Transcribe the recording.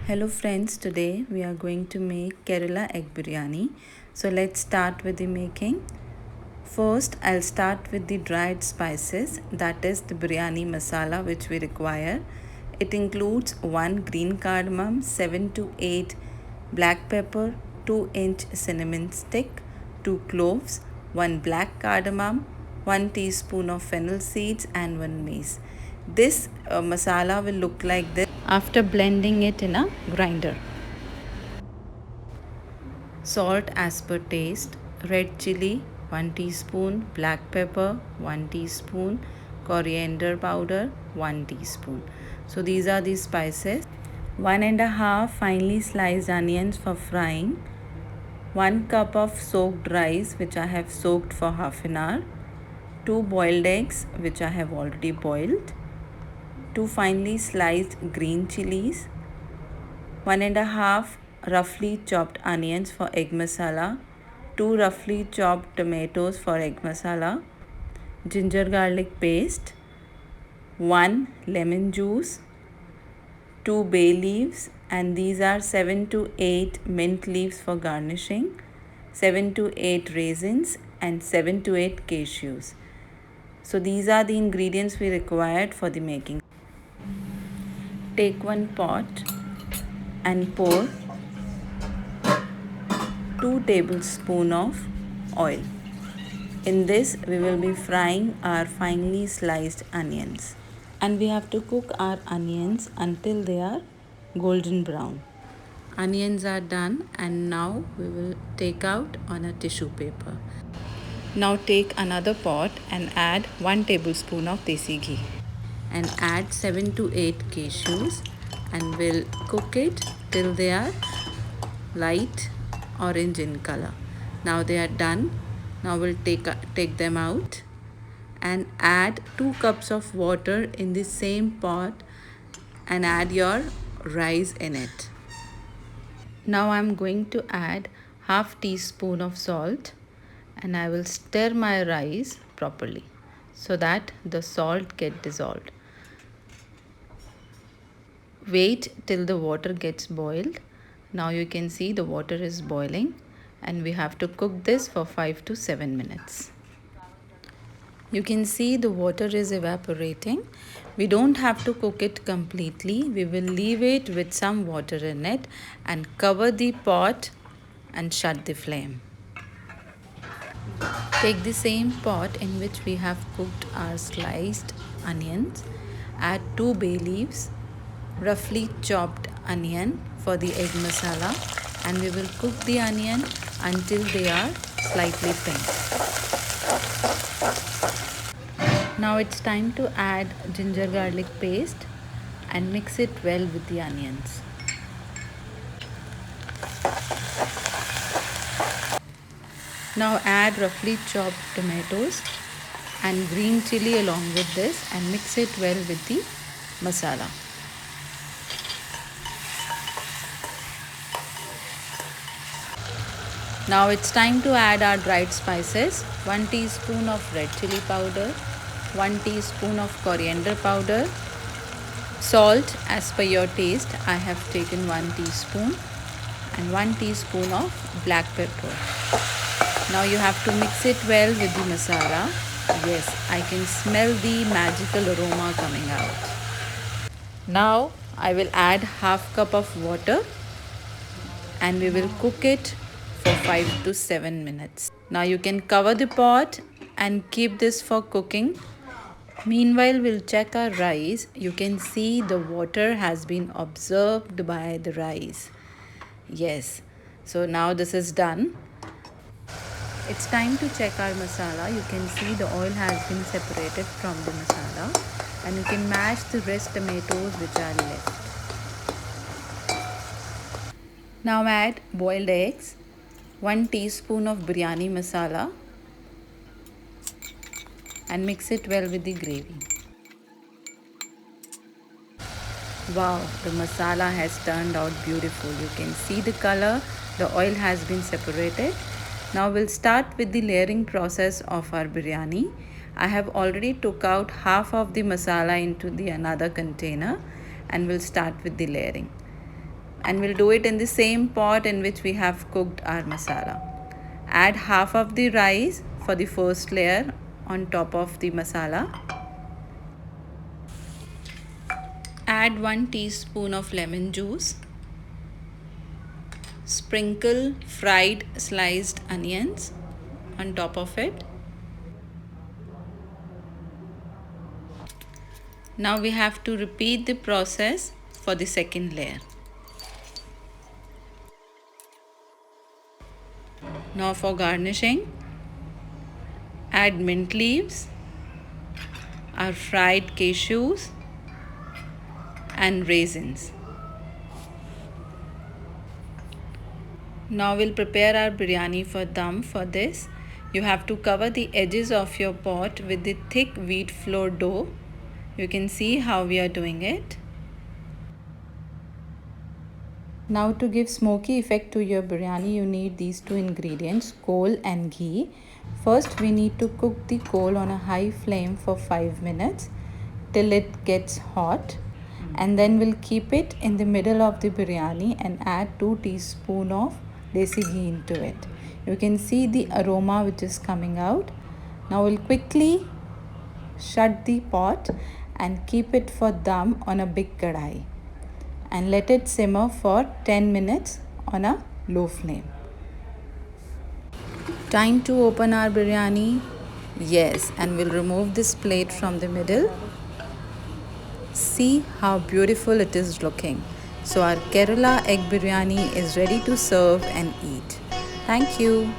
Hello friends, today we are going to make Kerala egg biryani. So let's start with the making. First, I'll start with the dried spices, that is the biryani masala which we require. It includes 1 green cardamom, 7 to 8 black pepper, 2-inch cinnamon stick, 2 cloves, 1 black cardamom, 1 teaspoon of fennel seeds and 1 mace. This masala will look like this after blending it in a grinder. Salt as per taste, red chili 1 teaspoon, black pepper 1 teaspoon, coriander powder 1 teaspoon. So these are the spices. 1.5 finely sliced onions for frying, 1 cup of soaked rice which I have soaked for half an hour, 2 boiled eggs which I have already boiled, 2 finely sliced green chilies, 1.5 roughly chopped onions for egg masala, 2 roughly chopped tomatoes for egg masala, ginger garlic paste, 1 lemon juice, 2 bay leaves, and these are 7 to 8 mint leaves for garnishing, 7 to 8 raisins and 7 to 8 cashews. So these are the ingredients we required for the making. Take one pot and pour 2 tablespoons of oil. In this we will be frying our finely sliced onions, and we have to cook our onions until they are golden brown. Onions are done, and now we will take out on a tissue paper. Now take another pot and add 1 tablespoon of desi ghee and add 7 to 8 cashews, and we'll cook it till they are light orange in color. Now they are done. Now we'll take them out and add 2 cups of water in the same pot and add your rice in it. Now I'm going to add half teaspoon of salt, and I will stir my rice properly so that the salt get dissolved. Wait till the water gets boiled. Now you can see the water is boiling, and we have to cook this for 5 to 7 minutes. You can see the water is evaporating. We don't have to cook it completely. We will leave it with some water in it and cover the pot and shut the flame. Take the same pot in which we have cooked our sliced onions. Add 2 bay leaves, roughly chopped onion for the egg masala, and we will cook the onion until they are slightly pink. Now it's time to add ginger garlic paste and mix it well with the onions. Now add roughly chopped tomatoes and green chili along with this and mix it well with the masala. Now it's time to add our dried spices. 1 teaspoon of red chili powder, 1 teaspoon of coriander powder, salt as per your taste. I have taken 1 teaspoon, and 1 teaspoon of black pepper. Now you have to mix it well with the masala. Yes, I can smell the magical aroma coming out. Now I will add half cup of water, and we will cook it for 5 to 7 minutes. Now you can cover the pot and keep this for cooking. Meanwhile, we'll check our rice. You can see the water has been absorbed by the rice. Yes, so now this is done. It's time to check our masala. You can see the oil has been separated from the masala, and you can mash the rest tomatoes which are left. Now add boiled eggs, 1 teaspoon of biryani masala, and mix it well with the gravy. Wow, the masala has turned out beautiful. You can see the color, the oil has been separated. Now we'll start with the layering process of our biryani. I have already took out half of the masala into the another container, and we'll start with the layering. and we'll do it in the same pot in which we have cooked our masala. Add half of the rice for the first layer on top of the masala. Add 1 teaspoon of lemon juice. Sprinkle fried sliced onions on top of it. Now we have to repeat the process for the second layer. Now for garnishing, add mint leaves, our fried cashews and raisins. Now we'll prepare our biryani for dum. For this, you have to cover the edges of your pot with the thick wheat flour dough. You can see how we are doing it. Now to give smoky effect to your biryani, you need these two ingredients, coal and ghee. First, we need to cook the coal on a high flame for 5 minutes till it gets hot. And then we'll keep it in the middle of the biryani and add 2 teaspoons of desi ghee into it. You can see the aroma which is coming out. Now we'll quickly shut the pot and keep it for dum on a big kadai and let it simmer for 10 minutes on a low flame. Time to open our biryani. Yes, and we'll remove this plate from the middle. See how beautiful it is looking. So our Kerala egg biryani is ready to serve and eat. Thank you.